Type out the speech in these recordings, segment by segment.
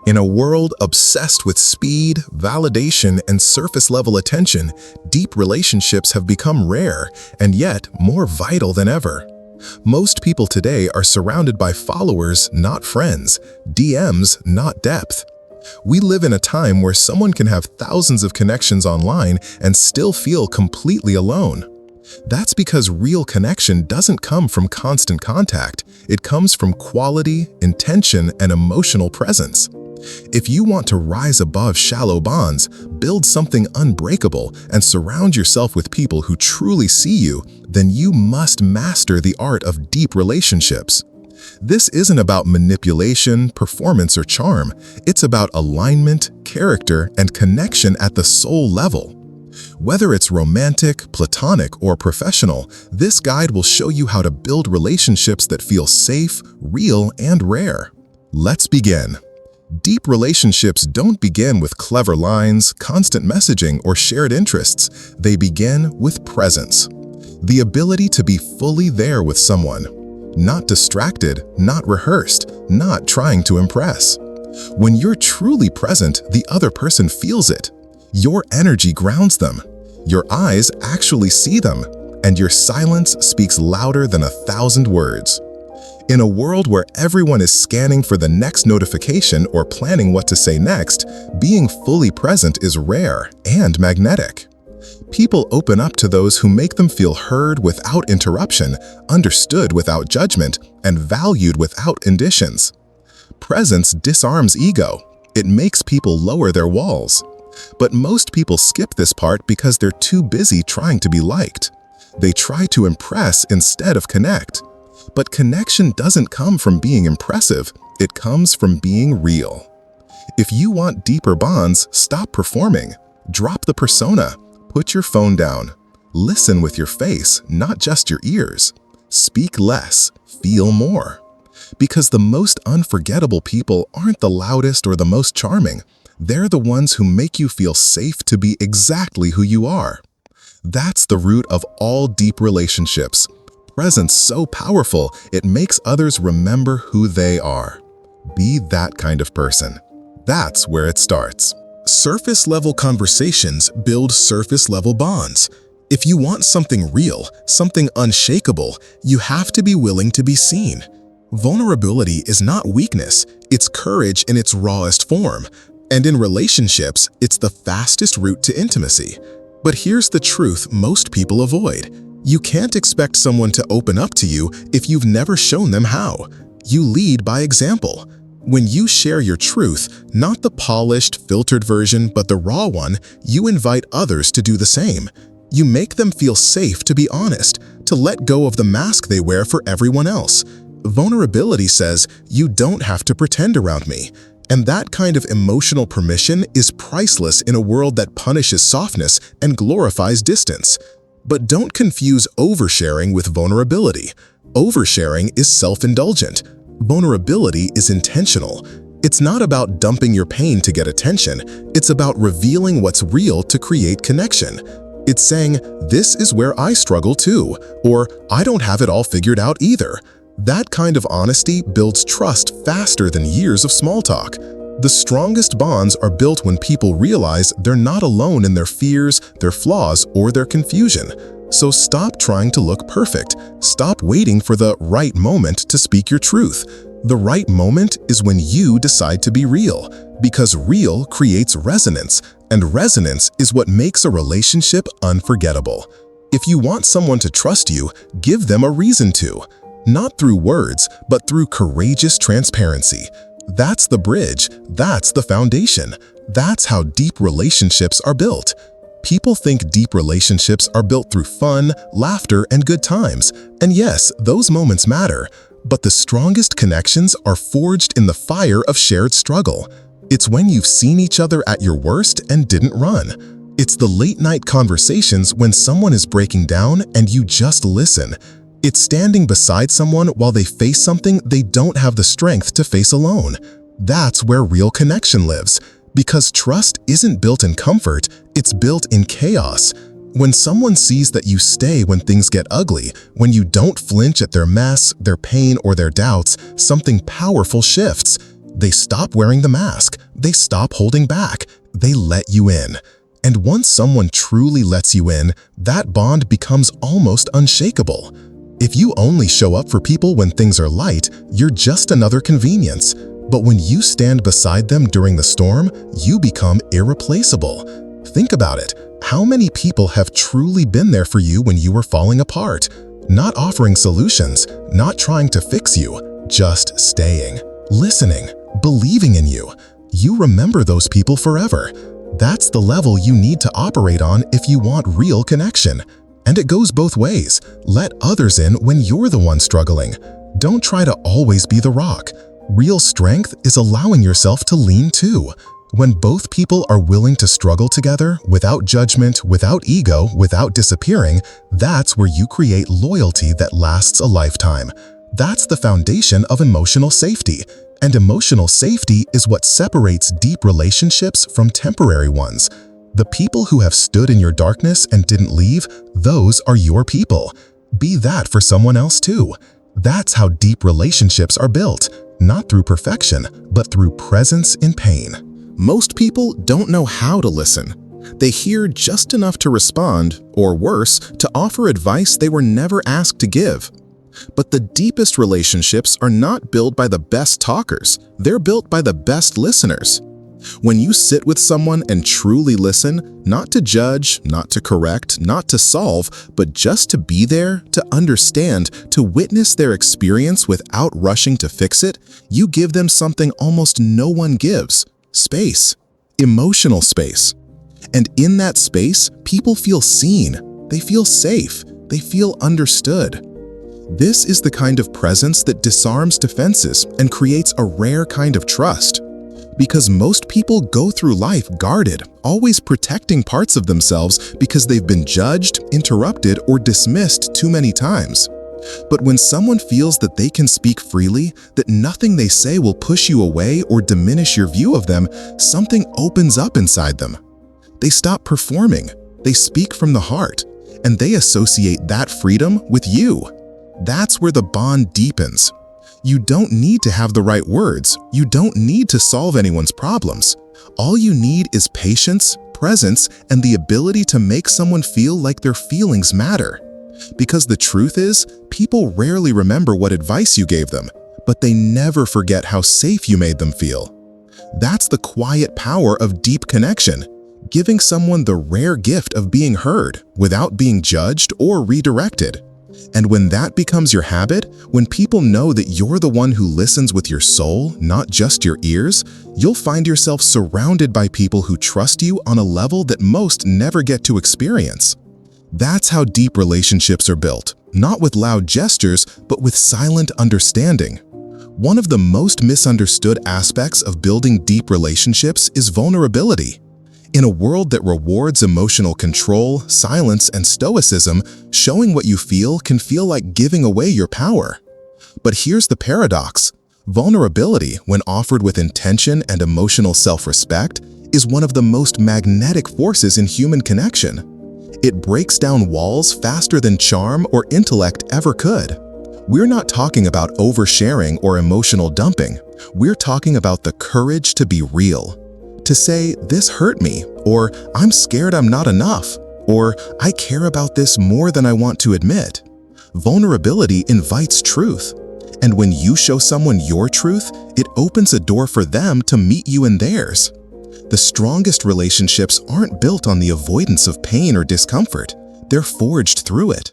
In a world obsessed with speed, validation, and surface-level attention, deep relationships have become rare and yet more vital than ever. Most people today are surrounded by followers, not friends, DMs, not depth. We live in a time where someone can have thousands of connections online and still feel completely alone. That's because real connection doesn't come from constant contact. It comes from quality, intention, and emotional presence. If you want to rise above shallow bonds, build something unbreakable, and surround yourself with people who truly see you, then you must master the art of deep relationships. This isn't about manipulation, performance, or charm. It's about alignment, character, and connection at the soul level. Whether it's romantic, platonic, or professional, this guide will show you how to build relationships that feel safe, real, and rare. Let's begin. Deep relationships don't begin with clever lines, constant messaging, or shared interests. They begin with presence. The ability to be fully there with someone. Not distracted, not rehearsed, not trying to impress. When you're truly present, the other person feels it. Your energy grounds them. Your eyes actually see them, and your silence speaks louder than 1,000 words. In a world where everyone is scanning for the next notification or planning what to say next, being fully present is rare and magnetic. People open up to those who make them feel heard without interruption, understood without judgment, and valued without additions. Presence disarms ego. It makes people lower their walls. But most people skip this part because they're too busy trying to be liked. They try to impress instead of connect. But connection doesn't come from being impressive, it comes from being real. If you want deeper bonds, stop performing. Drop the persona. Put your phone down. Listen with your face, not just your ears. Speak less, feel more. Because the most unforgettable people aren't the loudest or the most charming. They're the ones who make you feel safe to be exactly who you are. That's the root of all deep relationships. Presence so powerful, it makes others remember who they are. Be that kind of person. That's where it starts. Surface-level conversations build surface-level bonds. If you want something real, something unshakable, you have to be willing to be seen. Vulnerability is not weakness, it's courage in its rawest form. And in relationships, it's the fastest route to intimacy. But here's the truth most people avoid. You can't expect someone to open up to you if you've never shown them how. You lead by example. When you share your truth, not the polished, filtered version, but the raw one, you invite others to do the same. You make them feel safe to be honest, to let go of the mask they wear for everyone else. Vulnerability says, you don't have to pretend around me. And that kind of emotional permission is priceless in a world that punishes softness and glorifies distance. But don't confuse oversharing with vulnerability. Oversharing is self-indulgent. Vulnerability is intentional. It's not about dumping your pain to get attention. It's about revealing what's real to create connection. It's saying, this is where I struggle too, or I don't have it all figured out either. That kind of honesty builds trust faster than years of small talk. The strongest bonds are built when people realize they're not alone in their fears, their flaws, or their confusion. So stop trying to look perfect. Stop waiting for the right moment to speak your truth. The right moment is when you decide to be real, because real creates resonance, and resonance is what makes a relationship unforgettable. If you want someone to trust you, give them a reason to. Not through words, but through courageous transparency. That's the bridge. That's the foundation. That's how deep relationships are built. People think deep relationships are built through fun, laughter, and good times. And yes, those moments matter. But the strongest connections are forged in the fire of shared struggle. It's when you've seen each other at your worst and didn't run. It's the late-night conversations when someone is breaking down and you just listen. It's standing beside someone while they face something they don't have the strength to face alone. That's where real connection lives. Because trust isn't built in comfort, it's built in chaos. When someone sees that you stay when things get ugly, when you don't flinch at their mess, their pain, or their doubts, something powerful shifts. They stop wearing the mask. They stop holding back. They let you in. And once someone truly lets you in, that bond becomes almost unshakable. If you only show up for people when things are light, you're just another convenience. But when you stand beside them during the storm, you become irreplaceable. Think about it. How many people have truly been there for you when you were falling apart? Not offering solutions, not trying to fix you, just staying, listening, believing in you. You remember those people forever. That's the level you need to operate on if you want real connection. And it goes both ways. Let others in when you're the one struggling. Don't try to always be the rock. Real strength is allowing yourself to lean too. When both people are willing to struggle together, without judgment, without ego, without disappearing, that's where you create loyalty that lasts a lifetime. That's the foundation of emotional safety. And emotional safety is what separates deep relationships from temporary ones. The people who have stood in your darkness and didn't leave, those are your people. Be that for someone else too. That's how deep relationships are built, not through perfection, but through presence in pain. Most people don't know how to listen. They hear just enough to respond, or worse, to offer advice they were never asked to give. But the deepest relationships are not built by the best talkers, they're built by the best listeners. When you sit with someone and truly listen, not to judge, not to correct, not to solve, but just to be there, to understand, to witness their experience without rushing to fix it, you give them something almost no one gives: space, emotional space. And in that space, people feel seen, they feel safe, they feel understood. This is the kind of presence that disarms defenses and creates a rare kind of trust. Because most people go through life guarded, always protecting parts of themselves because they've been judged, interrupted, or dismissed too many times. But when someone feels that they can speak freely, that nothing they say will push you away or diminish your view of them, something opens up inside them. They stop performing, they speak from the heart, and they associate that freedom with you. That's where the bond deepens. You don't need to have the right words. You don't need to solve anyone's problems. All you need is patience, presence, and the ability to make someone feel like their feelings matter. Because the truth is, people rarely remember what advice you gave them, but they never forget how safe you made them feel. That's the quiet power of deep connection, giving someone the rare gift of being heard without being judged or redirected. And when that becomes your habit, when people know that you're the one who listens with your soul, not just your ears, you'll find yourself surrounded by people who trust you on a level that most never get to experience. That's how deep relationships are built, not with loud gestures, but with silent understanding. One of the most misunderstood aspects of building deep relationships is vulnerability. In a world that rewards emotional control, silence, and stoicism, showing what you feel can feel like giving away your power. But here's the paradox. Vulnerability, when offered with intention and emotional self-respect, is one of the most magnetic forces in human connection. It breaks down walls faster than charm or intellect ever could. We're not talking about oversharing or emotional dumping. We're talking about the courage to be real. To say, "This hurt me," or "I'm scared I'm not enough," or "I care about this more than I want to admit." Vulnerability invites truth. And when you show someone your truth, it opens a door for them to meet you in theirs. The strongest relationships aren't built on the avoidance of pain or discomfort. They're forged through it.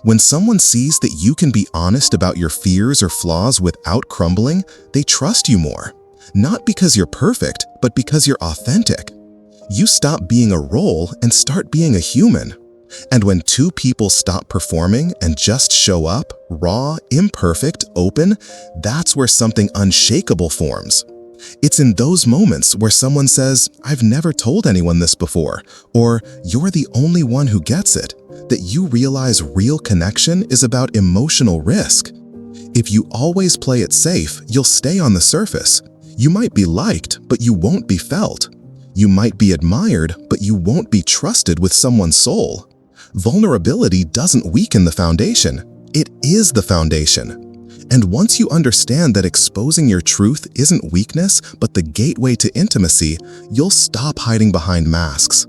When someone sees that you can be honest about your fears or flaws without crumbling, they trust you more. Not because you're perfect, but because you're authentic. You stop being a role and start being a human. And when two people stop performing and just show up, raw, imperfect, open, that's where something unshakable forms. It's in those moments where someone says, "I've never told anyone this before," or "You're the only one who gets it," that you realize real connection is about emotional risk. If you always play it safe, you'll stay on the surface. You might be liked, but you won't be felt. You might be admired, but you won't be trusted with someone's soul. Vulnerability doesn't weaken the foundation. It is the foundation. And once you understand that exposing your truth isn't weakness, but the gateway to intimacy, you'll stop hiding behind masks.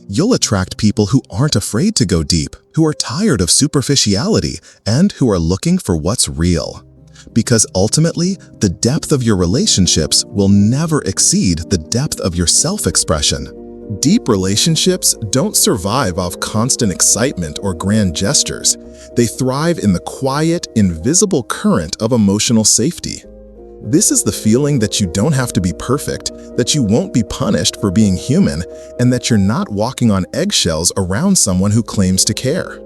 You'll attract people who aren't afraid to go deep, who are tired of superficiality, and who are looking for what's real. Because ultimately, the depth of your relationships will never exceed the depth of your self-expression. Deep relationships don't survive off constant excitement or grand gestures. They thrive in the quiet, invisible current of emotional safety. This is the feeling that you don't have to be perfect, that you won't be punished for being human, and that you're not walking on eggshells around someone who claims to care.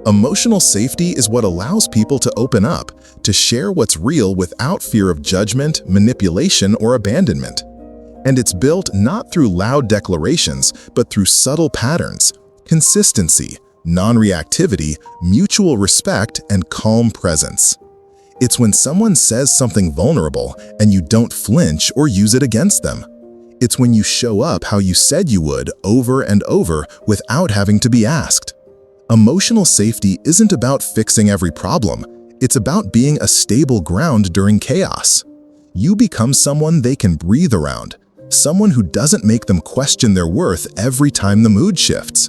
Emotional safety is what allows people to open up, to share what's real without fear of judgment, manipulation, or abandonment. And it's built not through loud declarations, but through subtle patterns, consistency, non-reactivity, mutual respect, and calm presence. It's when someone says something vulnerable and you don't flinch or use it against them. It's when you show up how you said you would over and over without having to be asked. Emotional safety isn't about fixing every problem. It's about being a stable ground during chaos. You become someone they can breathe around, someone who doesn't make them question their worth every time the mood shifts.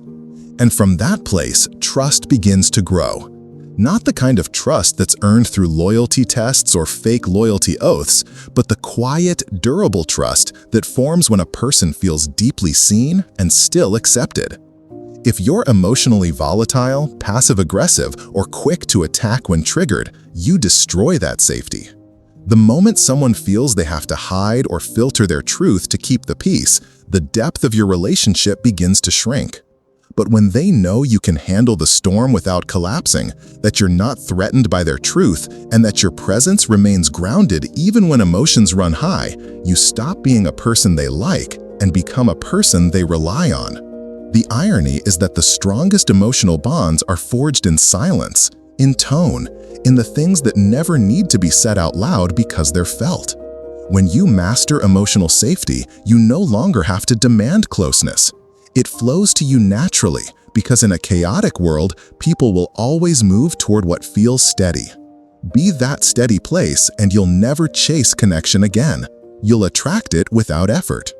And from that place, trust begins to grow. Not the kind of trust that's earned through loyalty tests or fake loyalty oaths, but the quiet, durable trust that forms when a person feels deeply seen and still accepted. If you're emotionally volatile, passive-aggressive, or quick to attack when triggered, you destroy that safety. The moment someone feels they have to hide or filter their truth to keep the peace, the depth of your relationship begins to shrink. But when they know you can handle the storm without collapsing, that you're not threatened by their truth, and that your presence remains grounded even when emotions run high, you stop being a person they like and become a person they rely on. The irony is that the strongest emotional bonds are forged in silence, in tone, in the things that never need to be said out loud because they're felt. When you master emotional safety, you no longer have to demand closeness. It flows to you naturally because in a chaotic world, people will always move toward what feels steady. Be that steady place and you'll never chase connection again. You'll attract it without effort.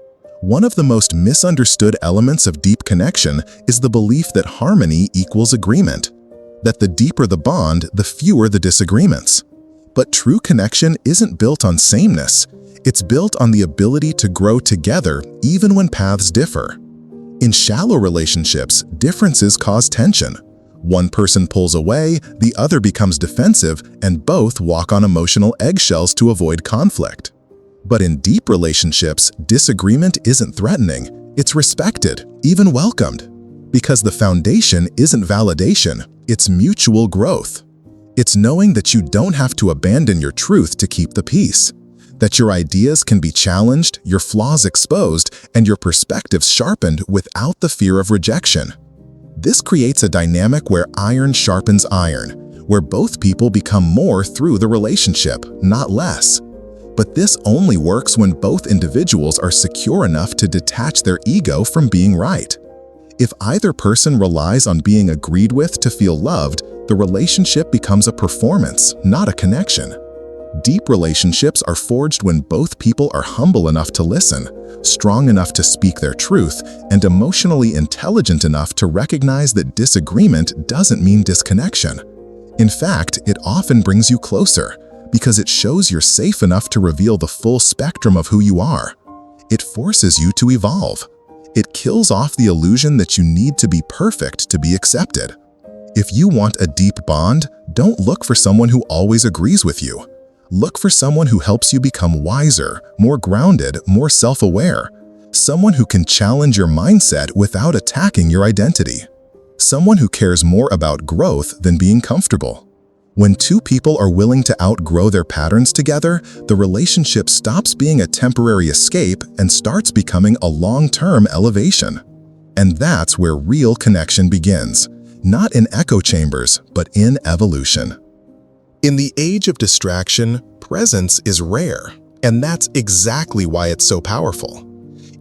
One of the most misunderstood elements of deep connection is the belief that harmony equals agreement, that the deeper the bond, the fewer the disagreements. But true connection isn't built on sameness. It's built on the ability to grow together even when paths differ. In shallow relationships, differences cause tension. One person pulls away, the other becomes defensive, and both walk on emotional eggshells to avoid conflict. But in deep relationships, disagreement isn't threatening, it's respected, even welcomed. Because the foundation isn't validation, it's mutual growth. It's knowing that you don't have to abandon your truth to keep the peace. That your ideas can be challenged, your flaws exposed, and your perspectives sharpened without the fear of rejection. This creates a dynamic where iron sharpens iron, where both people become more through the relationship, not less. But this only works when both individuals are secure enough to detach their ego from being right. If either person relies on being agreed with to feel loved, the relationship becomes a performance, not a connection. Deep relationships are forged when both people are humble enough to listen, strong enough to speak their truth, and emotionally intelligent enough to recognize that disagreement doesn't mean disconnection. In fact, it often brings you closer, because it shows you're safe enough to reveal the full spectrum of who you are. It forces you to evolve. It kills off the illusion that you need to be perfect to be accepted. If you want a deep bond, don't look for someone who always agrees with you. Look for someone who helps you become wiser, more grounded, more self-aware. Someone who can challenge your mindset without attacking your identity. Someone who cares more about growth than being comfortable. When two people are willing to outgrow their patterns together, the relationship stops being a temporary escape and starts becoming a long-term elevation. And that's where real connection begins, not in echo chambers, but in evolution. In the age of distraction, presence is rare, and that's exactly why it's so powerful.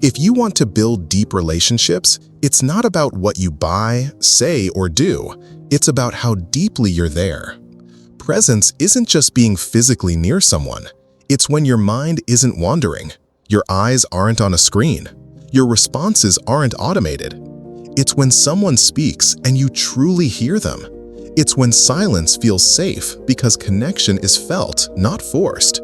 If you want to build deep relationships, it's not about what you buy, say, or do. It's about how deeply you're there. Presence isn't just being physically near someone. It's when your mind isn't wandering, your eyes aren't on a screen, your responses aren't automated. It's when someone speaks and you truly hear them. It's when silence feels safe because connection is felt, not forced.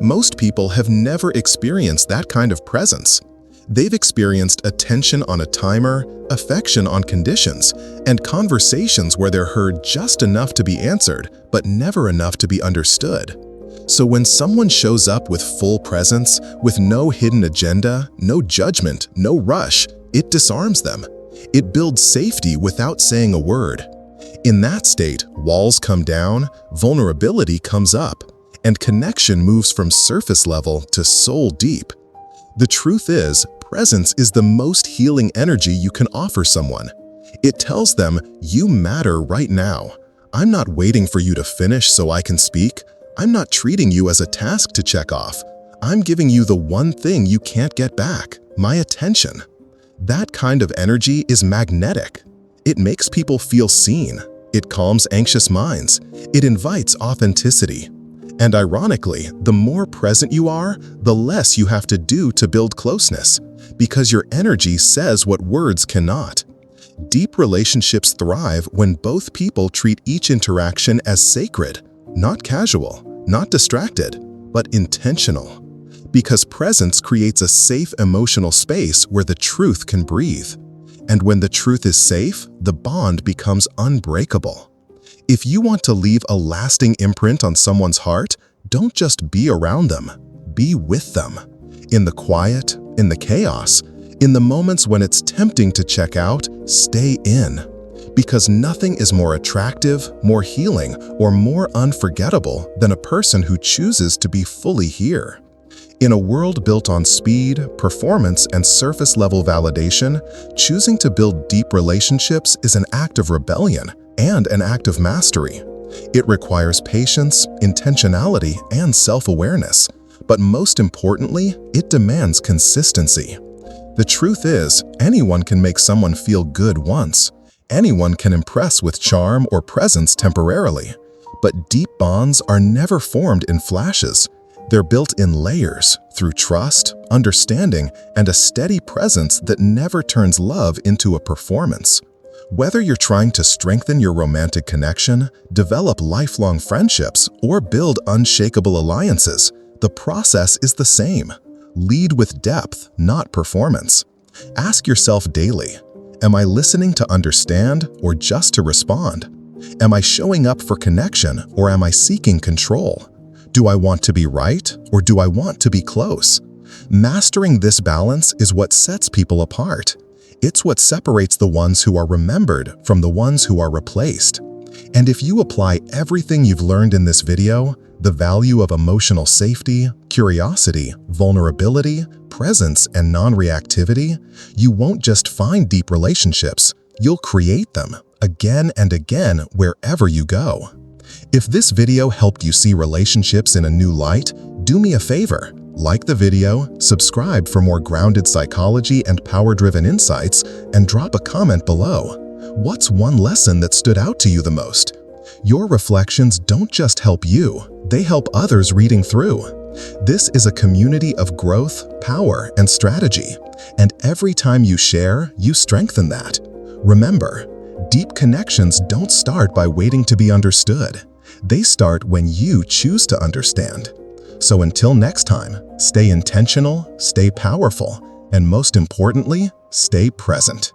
Most people have never experienced that kind of presence. They've experienced attention on a timer, affection on conditions, and conversations where they're heard just enough to be answered, but never enough to be understood. So when someone shows up with full presence, with no hidden agenda, no judgment, no rush, it disarms them. It builds safety without saying a word. In that state, walls come down, vulnerability comes up, and connection moves from surface level to soul deep. The truth is, presence is the most healing energy you can offer someone. It tells them, you matter right now. I'm not waiting for you to finish so I can speak. I'm not treating you as a task to check off. I'm giving you the one thing you can't get back, my attention. That kind of energy is magnetic. It makes people feel seen. It calms anxious minds. It invites authenticity. And ironically, the more present you are, the less you have to do to build closeness, because your energy says what words cannot. Deep relationships thrive when both people treat each interaction as sacred, not casual, not distracted, but intentional. Because presence creates a safe emotional space where the truth can breathe. And when the truth is safe, the bond becomes unbreakable. If you want to leave a lasting imprint on someone's heart, don't just be around them, be with them. In the quiet, in the chaos, in the moments when it's tempting to check out, stay in. Because nothing is more attractive, more healing, or more unforgettable than a person who chooses to be fully here. In a world built on speed, performance, and surface-level validation, choosing to build deep relationships is an act of rebellion and an act of mastery. It requires patience, intentionality, and self-awareness. But most importantly, it demands consistency. The truth is, anyone can make someone feel good once. Anyone can impress with charm or presence temporarily. But deep bonds are never formed in flashes. They're built in layers, through trust, understanding, and a steady presence that never turns love into a performance. Whether you're trying to strengthen your romantic connection, develop lifelong friendships, or build unshakable alliances, the process is the same. Lead with depth, not performance. Ask yourself daily, am I listening to understand or just to respond? Am I showing up for connection or am I seeking control? Do I want to be right or do I want to be close? Mastering this balance is what sets people apart. It's what separates the ones who are remembered from the ones who are replaced. And if you apply everything you've learned in this video, the value of emotional safety, curiosity, vulnerability, presence, and non-reactivity, you won't just find deep relationships, you'll create them again and again wherever you go. If this video helped you see relationships in a new light, do me a favor. Like the video, subscribe for more grounded psychology and power-driven insights, and drop a comment below. What's one lesson that stood out to you the most? Your reflections don't just help you, they help others reading through. This is a community of growth, power, and strategy, and every time you share, you strengthen that. Remember, deep connections don't start by waiting to be understood. They start when you choose to understand. So until next time, stay intentional, stay powerful, and most importantly, stay present.